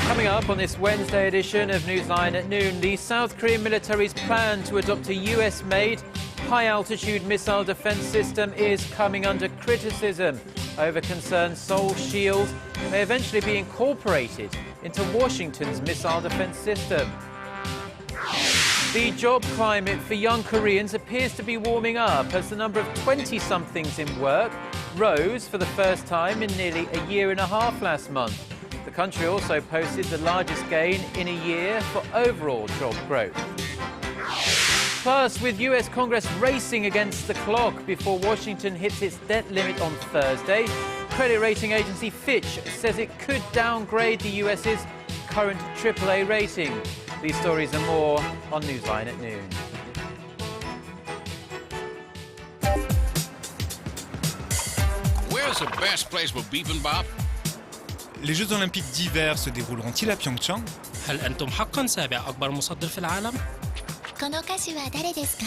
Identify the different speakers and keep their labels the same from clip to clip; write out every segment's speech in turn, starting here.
Speaker 1: Coming up on this Wednesday edition of Newsline at noon, the South Korean military's plan to adopt a US-made high-altitude missile defense system is coming under criticism over concerns Seoul's shield may eventually be incorporated into Washington's missile defense system. The job climate for young Koreans appears to be warming up as the number of 20-somethings in work rose for the first time in nearly a year and a half last month. The country also posted the largest gain in a year for overall job growth. Plus, with US Congress racing against the clock before Washington hits its debt limit on Thursday, credit rating agency Fitch says it could downgrade the US's current AAA rating. These stories and more on Newsline at noon.
Speaker 2: Where's the best place for bibimbap?
Speaker 3: Les Jeux Olympiques d'hiver se dérouleront-ils à Pyeongchang?
Speaker 4: هل أنتم حقاً سابع أكبر مصدر في العالم؟
Speaker 5: この歌手は誰ですか？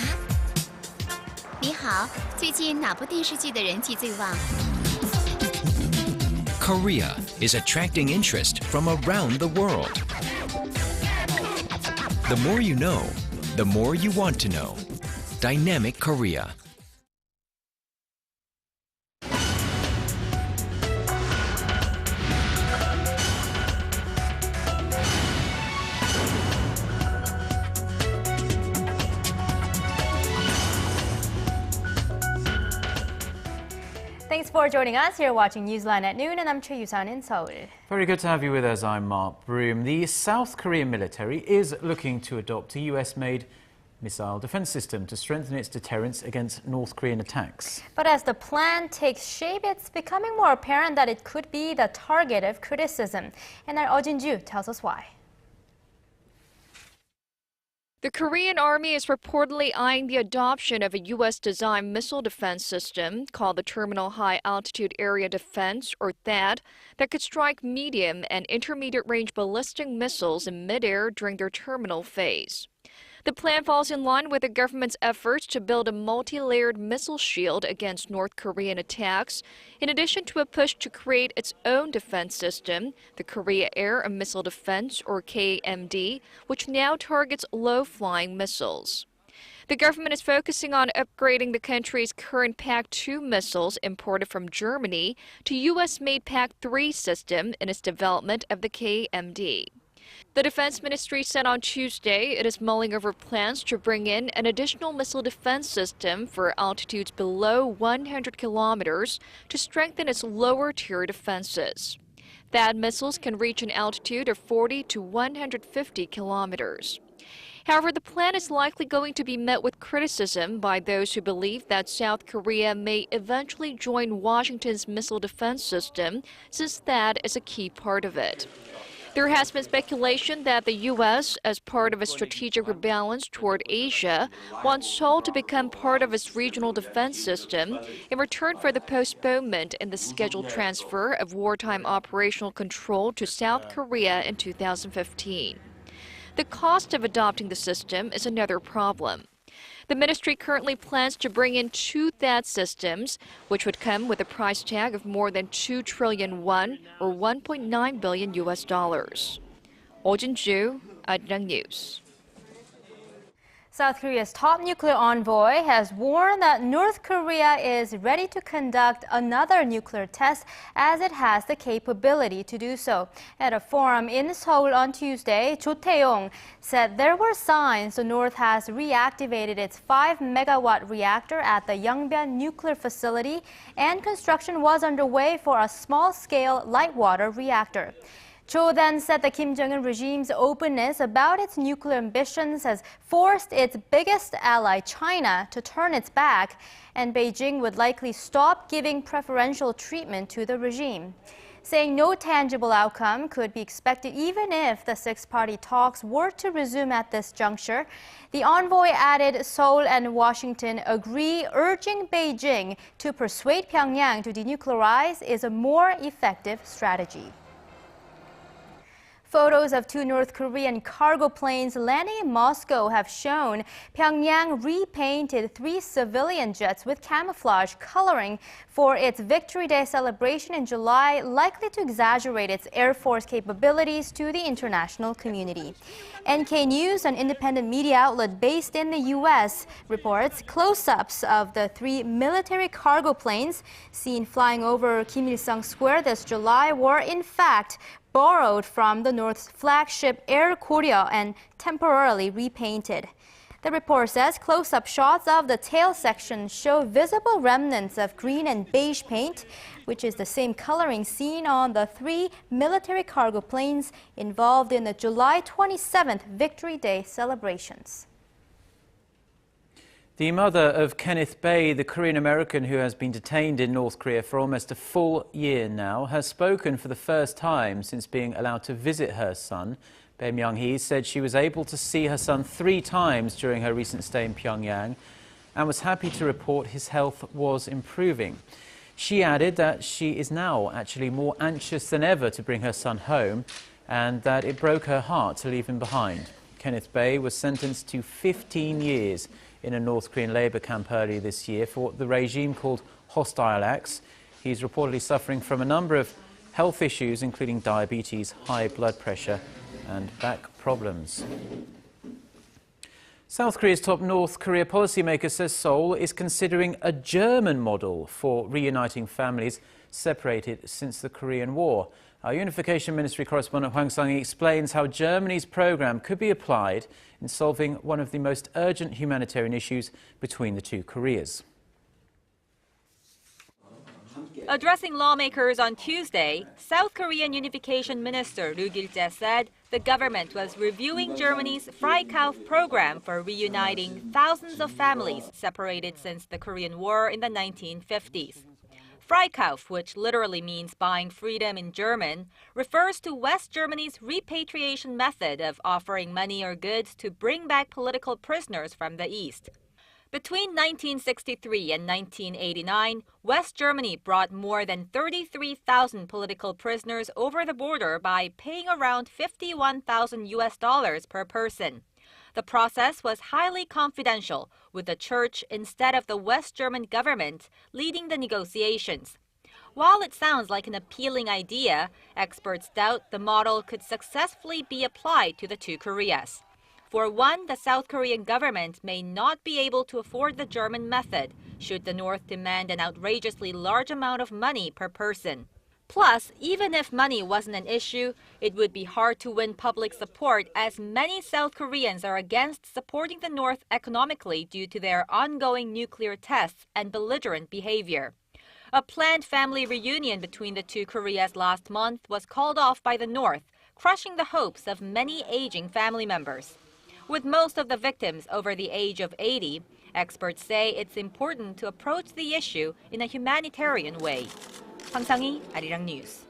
Speaker 5: 你好，最近哪部电视剧的人气最旺？
Speaker 6: Korea is attracting interest from around the world. The more you know, the more you want to know. Dynamic Korea.
Speaker 7: Thanks for joining us. You're watching Newsline at noon, and I'm Choi Yusan in Seoul.
Speaker 1: Very good to have you with us. I'm Mark Broom. The South Korean military is looking to adopt a US-made missile defense system to strengthen its deterrence against North Korean attacks.
Speaker 7: But as the plan takes shape, it's becoming more apparent that it could be the target of criticism. And our Oh Jin-ju tells us why.
Speaker 8: The Korean Army is reportedly eyeing the adoption of a U.S.-designed missile defense system called the Terminal High Altitude Area Defense, or THAAD, that could strike medium and intermediate-range ballistic missiles in midair during their terminal phase. The plan falls in line with the government's efforts to build a multi-layered missile shield against North Korean attacks, in addition to a push to create its own defense system, the Korea Air and Missile Defense, or KMD, which now targets low-flying missiles. The government is focusing on upgrading the country's current PAC-2 missiles imported from Germany to U.S.-made PAC-3 system in its development of the KMD. The Defense Ministry said on Tuesday it is mulling over plans to bring in an additional missile defense system for altitudes below 100 kilometers to strengthen its lower-tier defenses. THAAD missiles can reach an altitude of 40 to 150 kilometers. However, the plan is likely going to be met with criticism by those who believe that South Korea may eventually join Washington's missile defense system, since THAAD is a key part of it. There has been speculation that the U.S., as part of a strategic rebalance toward Asia, wants Seoul to become part of its regional defense system in return for the postponement in the scheduled transfer of wartime operational control to South Korea in 2015. The cost of adopting the system is another problem. The ministry currently plans to bring in 2 THAAD systems, which would come with a price tag of more than 2 trillion won, or $1.9 billion US. Oh Jin-ju, Arirang News.
Speaker 7: South Korea's top nuclear envoy has warned that North Korea is ready to conduct another nuclear test as it has the capability to do so. At a forum in Seoul on Tuesday, Cho Tae-yong said there were signs the North has reactivated its 5-megawatt reactor at the Yongbyon nuclear facility, and construction was underway for a small-scale light water reactor. Cho then said the Kim Jong-un regime's openness about its nuclear ambitions has forced its biggest ally, China, to turn its back, and Beijing would likely stop giving preferential treatment to the regime. Saying no tangible outcome could be expected even if the six-party talks were to resume at this juncture, the envoy added Seoul and Washington agree urging Beijing to persuade Pyongyang to denuclearize is a more effective strategy. photos of two North Korean cargo planes landing in Moscow have shown Pyongyang repainted 3 civilian jets with camouflage coloring for its Victory Day celebration in July, likely to exaggerate its Air Force capabilities to the international community. NK News, an independent media outlet based in the U.S., reports close-ups of the 3 military cargo planes seen flying over Kim Il-sung Square this July were in fact borrowed from the North's flagship Air Koryo and temporarily repainted. The report says close-up shots of the tail section show visible remnants of green and beige paint, which is the same coloring seen on the 3 military cargo planes involved in the July 27th Victory Day celebrations.
Speaker 1: The mother of Kenneth Baes, the Korean-American who has been detained in North Korea for almost a full year now, has spoken for the first time since being allowed to visit her son. Bae Myung-hee said she was able to see her son 3 times during her recent stay in Pyongyang and was happy to report his health was improving. She added that she is now actually more anxious than ever to bring her son home and that it broke her heart to leave him behind. Kenneth Baes was sentenced to 15 years in a North Korean labor camp earlier this year for what the regime called hostile acts. He's reportedly suffering from a number of health issues, including diabetes, high blood pressure and back problems. South Korea's top North Korea policymaker says Seoul is considering a German model for reuniting families separated since the Korean War. Our Unification Ministry correspondent Hwang Sang-hee explains how Germany's program could be applied in solving one of the most urgent humanitarian issues between the two Koreas.
Speaker 9: Addressing lawmakers on Tuesday, South Korean Unification Minister Ru Gil-jae said the government was reviewing Germany's Freikauf program for reuniting thousands of families separated since the Korean War in the 1950s. Freikauf, which literally means buying freedom in German, refers to West Germany's repatriation method of offering money or goods to bring back political prisoners from the East. Between 1963 and 1989, West Germany brought more than 33,000 political prisoners over the border by paying around $51,000 per person. The process was highly confidential, with the church instead of the West German government leading the negotiations. While it sounds like an appealing idea, experts doubt the model could successfully be applied to the two Koreas. For one, the South Korean government may not be able to afford the German method, should the North demand an outrageously large amount of money per person. Plus, even if money wasn't an issue, it would be hard to win public support as many South Koreans are against supporting the North economically due to their ongoing nuclear tests and belligerent behavior. A planned family reunion between the two Koreas last month was called off by the North, crushing the hopes of many aging family members. With most of the victims over the age of 80, experts say it's important to approach the issue in a humanitarian way. Hwang Sang-hee, Arirang News.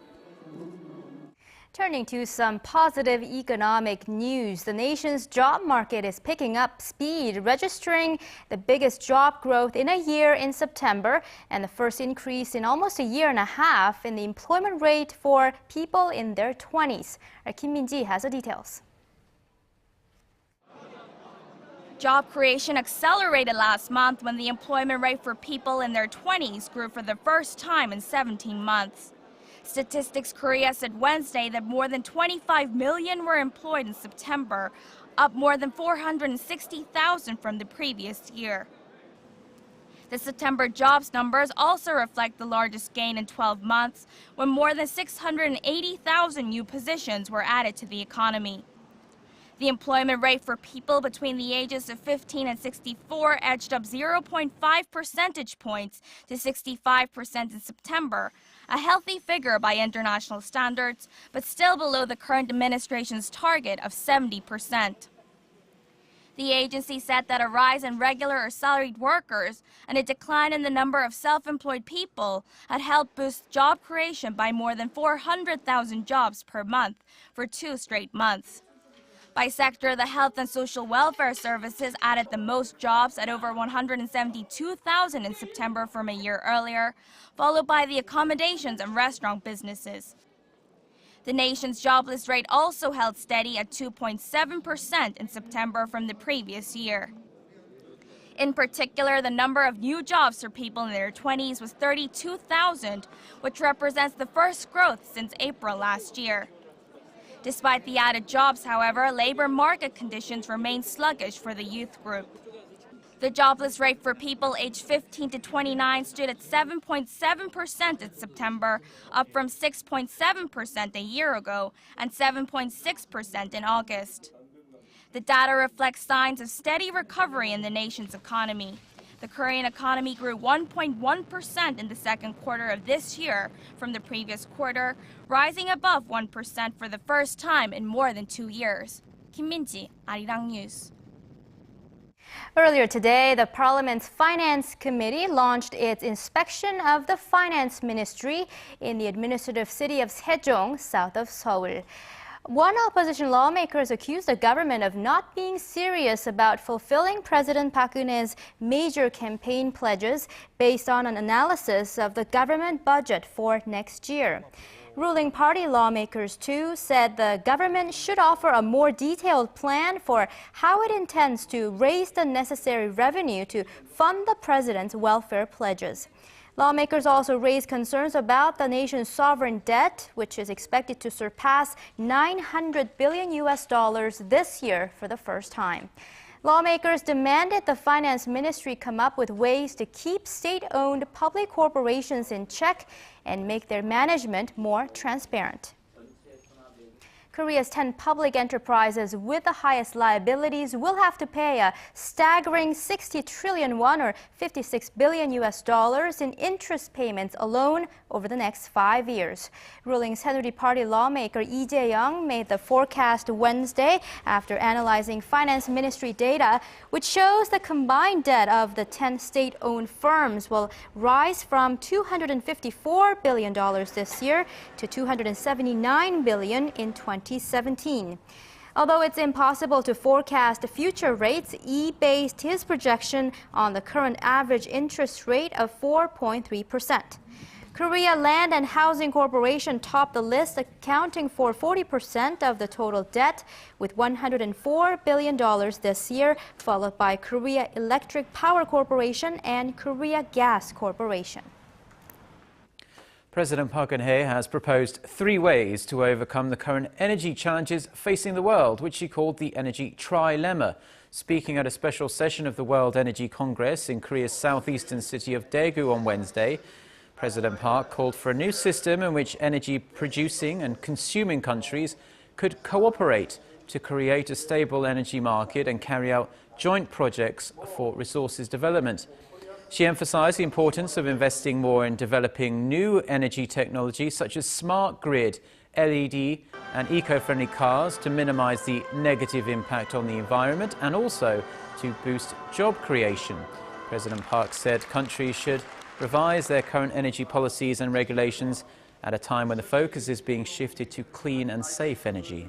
Speaker 7: Turning to some positive economic news, the nation's job market is picking up speed, registering the biggest job growth in a year in September and the first increase in almost a year and a half in the employment rate for people in their 20s. Our Kim Min-ji has the details.
Speaker 10: Job creation accelerated last month when the employment rate for people in their 20s grew for the first time in 17 months. Statistics Korea said Wednesday that more than 25 million were employed in September, up more than 460,000 from the previous year. The September jobs numbers also reflect the largest gain in 12 months, when more than 680,000 new positions were added to the economy. The employment rate for people between the ages of 15 and 64 edged up 0.5 percentage points to 65% in September, a healthy figure by international standards, but still below the current administration's target of 70%. The agency said that a rise in regular or salaried workers and a decline in the number of self-employed people had helped boost job creation by more than 400,000 jobs per month for 2 straight months. By sector, the health and social welfare services added the most jobs at over 172,000 in September from a year earlier, followed by the accommodations and restaurant businesses. The nation's jobless rate also held steady at 2.7% in September from the previous year. In particular, the number of new jobs for people in their 20s was 32,000, which represents the first growth since April last year. Despite the added jobs, however, labor market conditions remain sluggish for the youth group. The jobless rate for people aged 15 to 29 stood at 7.7% in September, up from 6.7% a year ago and 7.6% in August. The data reflects signs of steady recovery in the nation's economy. The Korean economy grew 1.1% in the second quarter of this year from the previous quarter, rising above 1% for the first time in more than 2 years. Kim Min-ji, Arirang News.
Speaker 7: Earlier today, the Parliament's Finance Committee launched its inspection of the Finance Ministry in the administrative city of Sejong, south of Seoul. One opposition lawmakers accused the government of not being serious about fulfilling President Park Geun-hye's major campaign pledges based on an analysis of the government budget for next year. Ruling party lawmakers, too, said the government should offer a more detailed plan for how it intends to raise the necessary revenue to fund the president's welfare pledges. Lawmakers also raised concerns about the nation's sovereign debt, which is expected to surpass $900 billion this year for the first time. Lawmakers demanded the finance ministry come up with ways to keep state-owned public corporations in check and make their management more transparent. Korea's 10 public enterprises with the highest liabilities will have to pay a staggering 60 trillion won or $56 billion in interest payments alone over the next 5 years. Ruling Saenuri Party lawmaker Lee Jae-young made the forecast Wednesday after analyzing finance ministry data, which shows the combined debt of the 10 state-owned firms will rise from $254 billion this year to $279 billion in 2017. Although it's impossible to forecast future rates, Lee based his projection on the current average interest rate of 4.3%. Korea Land and Housing Corporation topped the list, accounting for 40% of the total debt, with $104 billion this year, followed by Korea Electric Power Corporation and Korea Gas Corporation.
Speaker 1: President Park Geun-hye has proposed 3 ways to overcome the current energy challenges facing the world, which he called the energy trilemma. Speaking at a special session of the World Energy Congress in Korea's southeastern city of Daegu on Wednesday, President Park called for a new system in which energy-producing and consuming countries could cooperate to create a stable energy market and carry out joint projects for resources development. She emphasized the importance of investing more in developing new energy technology such as smart grid, LED and eco-friendly cars to minimize the negative impact on the environment and also to boost job creation. President Park said countries should revise their current energy policies and regulations at a time when the focus is being shifted to clean and safe energy.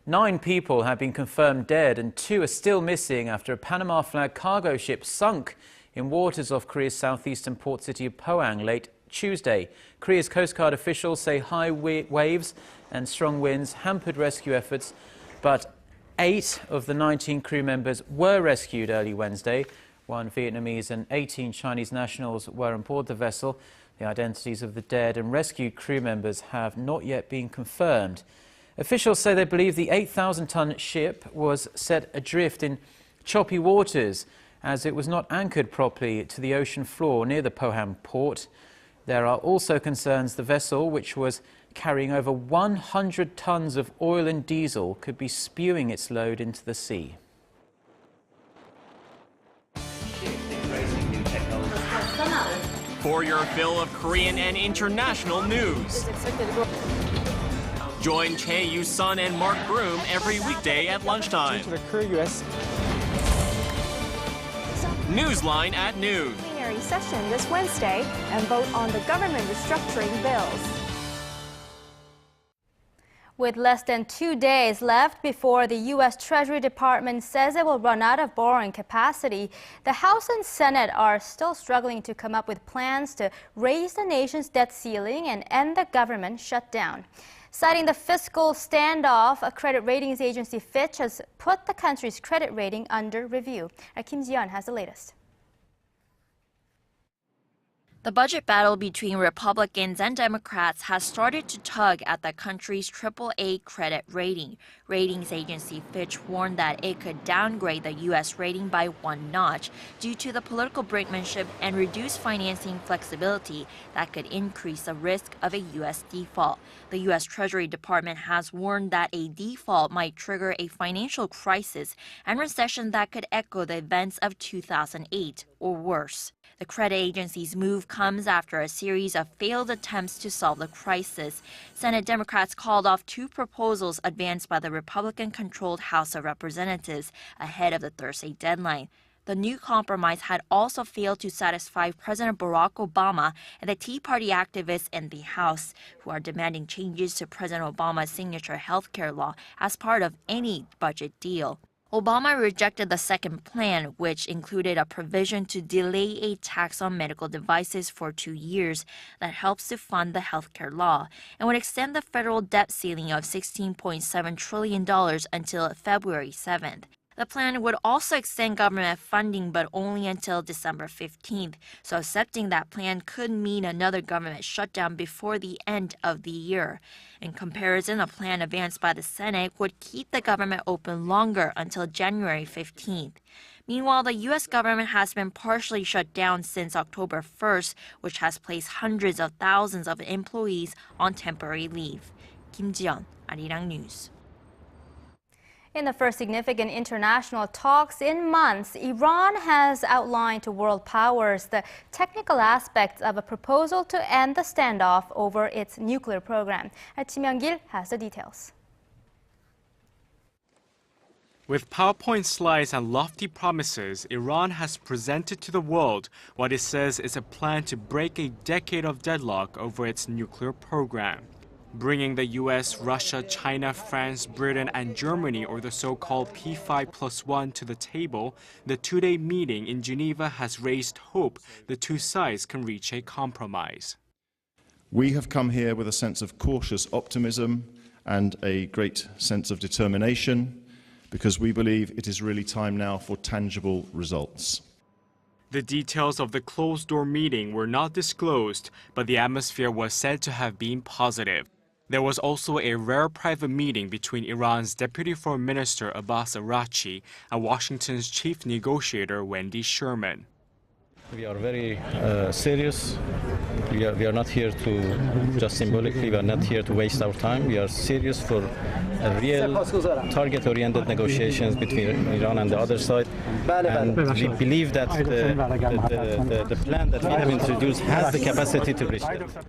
Speaker 1: 9 people have been confirmed dead and 2 are still missing after a Panama flag cargo ship sunk in waters off Korea's southeastern port city of Pohang late Tuesday. Korea's Coast Guard officials say high waves and strong winds hampered rescue efforts, but 8 of the 19 crew members were rescued early Wednesday. 1 Vietnamese and 18 Chinese nationals were on board the vessel. The identities of the dead and rescued crew members have not yet been confirmed. Officials say they believe the 8,000-ton ship was set adrift in choppy waters as it was not anchored properly to the ocean floor near the Pohang port. There are also concerns the vessel, which was carrying over 100 tons of oil and diesel, could be spewing its load into the sea.
Speaker 11: For your fill of Korean and international news. Join Chae Yu-sun and Mark Broom every weekday at lunchtime. Newsline at noon.
Speaker 12: Plenary session this Wednesday and vote on the government restructuring bills.
Speaker 7: With less than 2 days left before the U.S. Treasury Department says it will run out of borrowing capacity, the House and Senate are still struggling to come up with plans to raise the nation's debt ceiling and end the government shutdown. Citing the fiscal standoff, a credit ratings agency Fitch has put the country's credit rating under review. Kim Ji-yeon has the latest.
Speaker 13: The budget battle between Republicans and Democrats has started to tug at the country's AAA credit rating. Ratings agency Fitch warned that it could downgrade the U.S. rating by 1 notch due to the political brinkmanship and reduced financing flexibility that could increase the risk of a U.S. default. The U.S. Treasury Department has warned that a default might trigger a financial crisis and recession that could echo the events of 2008 or worse. The credit agency's move comes after a series of failed attempts to solve the crisis. Senate Democrats called off 2 proposals advanced by the Republican-controlled House of Representatives ahead of the Thursday deadline. The new compromise had also failed to satisfy President Barack Obama and the Tea Party activists in the House, who are demanding changes to President Obama's signature health care law as part of any budget deal. Obama rejected the second plan, which included a provision to delay a tax on medical devices for 2 years that helps to fund the healthcare law, and would extend the federal debt ceiling of $16.7 trillion until February 7th. The plan would also extend government funding, but only until December 15th, so accepting that plan could mean another government shutdown before the end of the year. In comparison, a plan advanced by the Senate would keep the government open longer until January 15th. Meanwhile, the U.S. government has been partially shut down since October 1st, which has placed hundreds of thousands of employees on temporary leave. Kim Ji-yeon, Arirang News.
Speaker 7: In the first significant international talks in months, Iran has outlined to world powers the technical aspects of a proposal to end the standoff over its nuclear program. Kim Young-gil has the details.
Speaker 11: With PowerPoint slides and lofty promises, Iran has presented to the world what it says is a plan to break a decade of deadlock over its nuclear program. Bringing the US, Russia, China, France, Britain, and Germany, or the so-called P5+1, to the table, the 2-day meeting in Geneva has raised hope the two sides can reach a compromise.
Speaker 14: We have come here with a sense of cautious optimism and a great sense of determination, because we believe it is really time now for tangible results.
Speaker 11: The details of the closed-door meeting were not disclosed, but the atmosphere was said to have been positive. There was also a rare private meeting between Iran's Deputy Foreign Minister Abbas Araghchi and Washington's chief negotiator Wendy Sherman.
Speaker 15: We are very serious. We are not here to just symbolically, we are not here to waste our time. We are serious for a real target-oriented negotiations between Iran and the other side. And we believe that the plan that we have introduced has the capacity to reach that.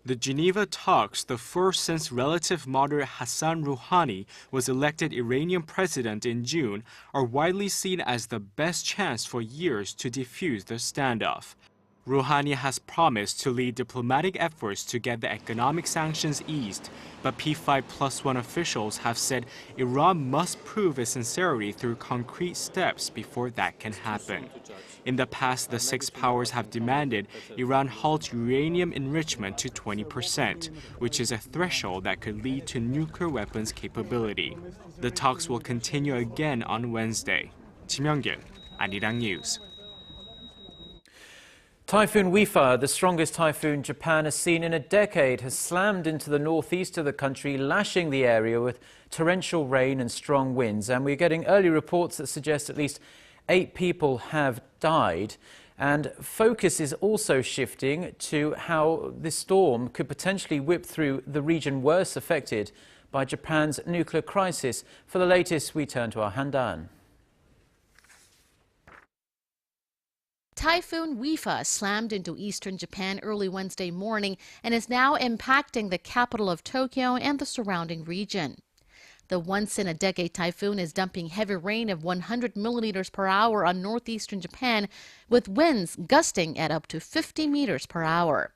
Speaker 11: The Geneva talks, the first since relative moderate Hassan Rouhani was elected Iranian president in June, are widely seen as the best chance for years to defuse the standoff. Rouhani has promised to lead diplomatic efforts to get the economic sanctions eased, but P5+1 officials have said Iran must prove its sincerity through concrete steps before that can happen. In the past, the 6 powers have demanded Iran halt uranium enrichment to 20%, which is a threshold that could lead to nuclear weapons capability. The talks will continue again on Wednesday. Kim Young-gil, Arirang News.
Speaker 1: Typhoon Yufei, the strongest typhoon Japan has seen in a decade, has slammed into the northeast of the country, lashing the area with torrential rain and strong winds. And we're getting early reports that suggest at least 8 people have died. And focus is also shifting to how this storm could potentially whip through the region worst affected by Japan's nuclear crisis. For the latest, we turn to our Handan.
Speaker 16: Typhoon Yufei slammed into eastern Japan early Wednesday morning and is now impacting the capital of Tokyo and the surrounding region. The once-in-a-decade typhoon is dumping heavy rain of 100 millimeters per hour on northeastern Japan, with winds gusting at up to 50 meters per hour.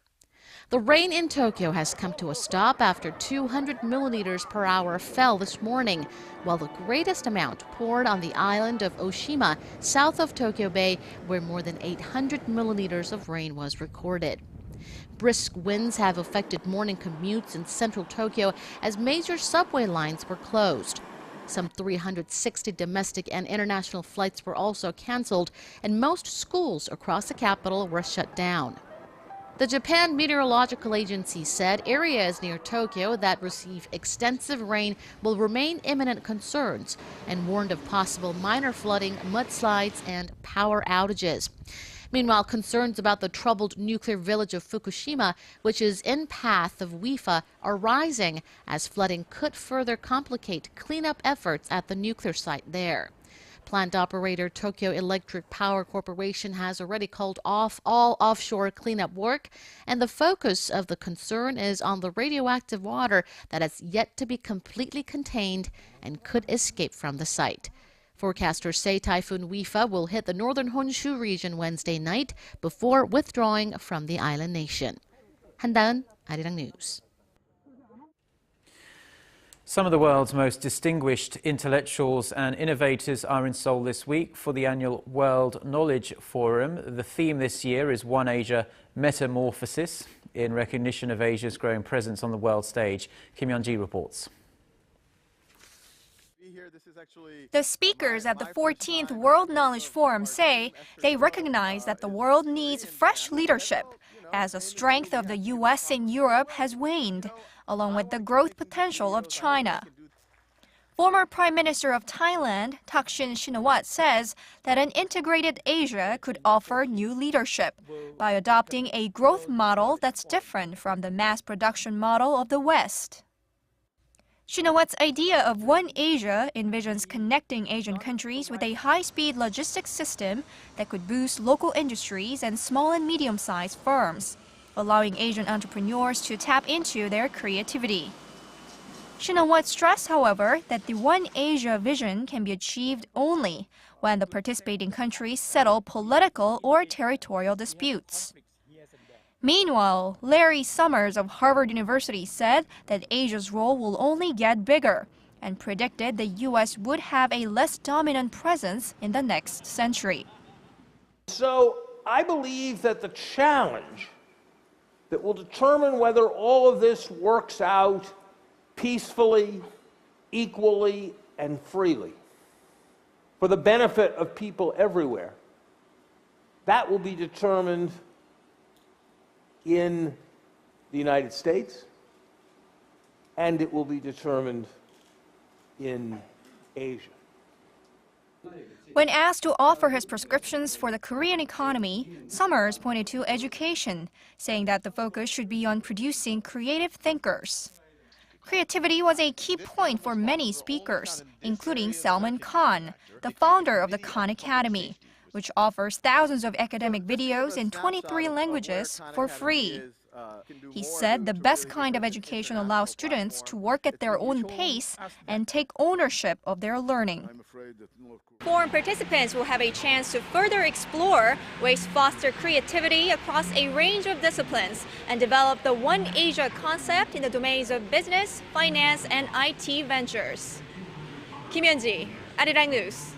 Speaker 16: The rain in Tokyo has come to a stop after 200 millimeters per hour fell this morning, while the greatest amount poured on the island of Oshima, south of Tokyo Bay, where more than 800 millimeters of rain was recorded. Brisk winds have affected morning commutes in central Tokyo as major subway lines were closed. Some 360 domestic and international flights were also canceled, and most schools across the capital were shut down. The Japan Meteorological Agency said areas near Tokyo that receive extensive rain will remain imminent concerns and warned of possible minor flooding, mudslides, and power outages. Meanwhile, concerns about the troubled nuclear village of Fukushima, which is in path of WIFA, are rising as flooding could further complicate cleanup efforts at the nuclear site there. Plant operator Tokyo Electric Power Corporation has already called off all offshore cleanup work, and the focus of the concern is on the radioactive water that has yet to be completely contained and could escape from the site. Forecasters say Typhoon Yufei will hit the northern Honshu region Wednesday night before withdrawing from the island nation. 한다은, Arirang News.
Speaker 1: Some of the world's most distinguished intellectuals and innovators are in Seoul this week for the annual World Knowledge Forum. The theme this year is One Asia Metamorphosis, in recognition of Asia's growing presence on the world stage. Kim Yeon-ji reports.
Speaker 17: The speakers at the 14th World Knowledge Forum say they recognize that the world needs fresh leadership as the strength of the U.S. and Europe has waned, along with the growth potential of China. Former Prime Minister of Thailand, Thaksin Shinawatra, says that an integrated Asia could offer new leadership by adopting a growth model that's different from the mass production model of the West. Shinawatra's idea of One Asia envisions connecting Asian countries with a high-speed logistics system that could boost local industries and small and medium-sized firms, allowing Asian entrepreneurs to tap into their creativity. Shinawatra stressed, however, that the One Asia vision can be achieved only when the participating countries settle political or territorial disputes. Meanwhile, Larry Summers of Harvard University said that Asia's role will only get bigger and predicted the U.S. would have a less dominant presence in the next century.
Speaker 18: So I believe that the challenge that will determine whether all of this works out peacefully, equally, and freely for the benefit of people everywhere, that will be determined in the United States, and it will be determined in Asia.
Speaker 17: When asked to offer his prescriptions for the Korean economy, Summers pointed to education, saying that the focus should be on producing creative thinkers. Creativity was a key point for many speakers, including Salman Khan, the founder of the Khan Academy, which offers thousands of academic videos in 23 languages for free. He said the best kind of education allows students to work at their own pace and take ownership of their learning.
Speaker 19: Forum participants will have a chance to further explore ways to foster creativity across a range of disciplines and develop the One Asia concept in the domains of business, finance, and IT ventures. Kim Yeon-ji, Arirang News.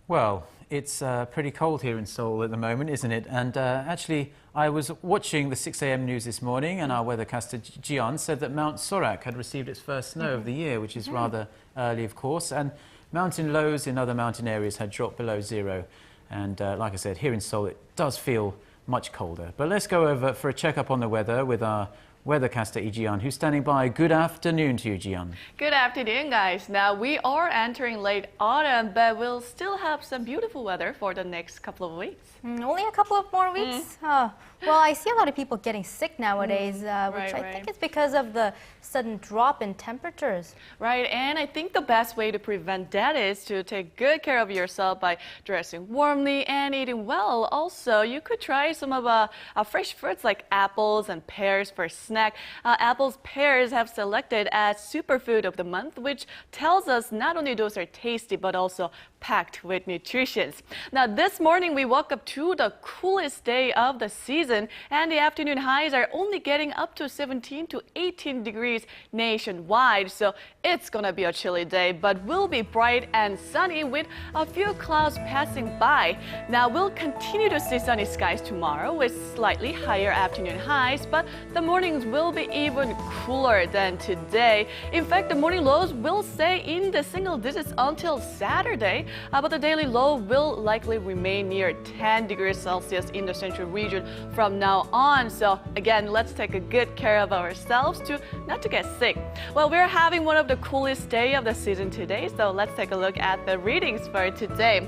Speaker 1: Well, it's pretty cold here in Seoul at the moment, isn't it? And actually, I was watching the 6 a.m. news this morning, and our weathercaster Jian said that Mount Sorak had received its first snow of the year, which is rather early, of course. And mountain lows in other mountain areas had dropped below zero. And like I said, here in Seoul, it does feel much colder. But let's go over for a checkup on the weather with our weathercaster Lee Ji-yeon, who's standing by. Good afternoon to you, Ji-yeon.
Speaker 20: Good afternoon, guys. Now, we are entering late autumn, but we'll still have some beautiful weather for the next couple of weeks.
Speaker 7: Only a couple of more weeks? Well, I see a lot of people getting sick nowadays, which I think is because of the sudden drop in temperatures.
Speaker 20: Right, and I think the best way to prevent that is to take good care of yourself by dressing warmly and eating well. Also, you could try some of fresh fruits like apples and pears for a snack. Apples, pears have selected as superfood of the month, which tells us not only those are tasty, but also packed with nutrition. Now, this morning we woke up to the coolest day of the season, and the afternoon highs are only getting up to 17 to 18 degrees nationwide. So it's gonna be a chilly day, but will be bright and sunny with a few clouds passing by. Now, we'll continue to see sunny skies tomorrow with slightly higher afternoon highs, but the mornings will be even cooler than today. In fact, the morning lows will stay in the single digits until Saturday, but the daily low will likely remain near 10 degrees Celsius in the central region from now on. So again, let's take a good care of ourselves not to get sick. Well, we're having one of the coolest day of the season today, so let's take a look at the readings for today.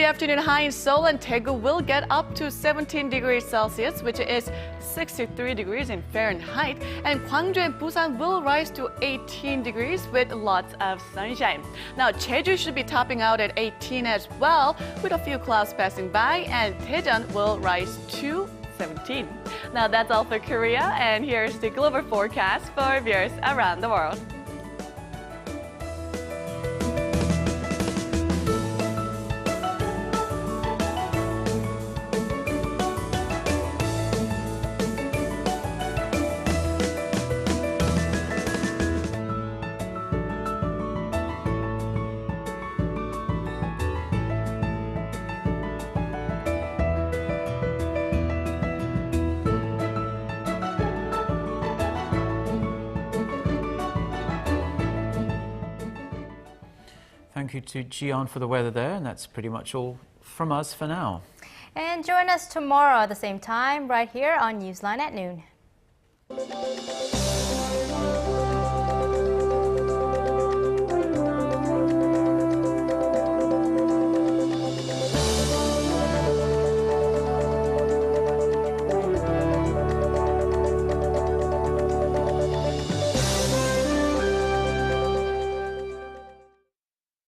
Speaker 20: The afternoon high in Seoul and Daegu will get up to 17 degrees Celsius, which is 63 degrees in Fahrenheit, and Gwangju and Busan will rise to 18 degrees with lots of sunshine. Now, Jeju should be topping out at 18 as well, with a few clouds passing by, and Daejeon will rise to 17. Now, that's all for Korea, and here's the global forecast for viewers around the world.
Speaker 1: Thank you to Jian for the weather there, and that's pretty much all from us for now.
Speaker 7: And join us tomorrow at the same time right here on Newsline at noon.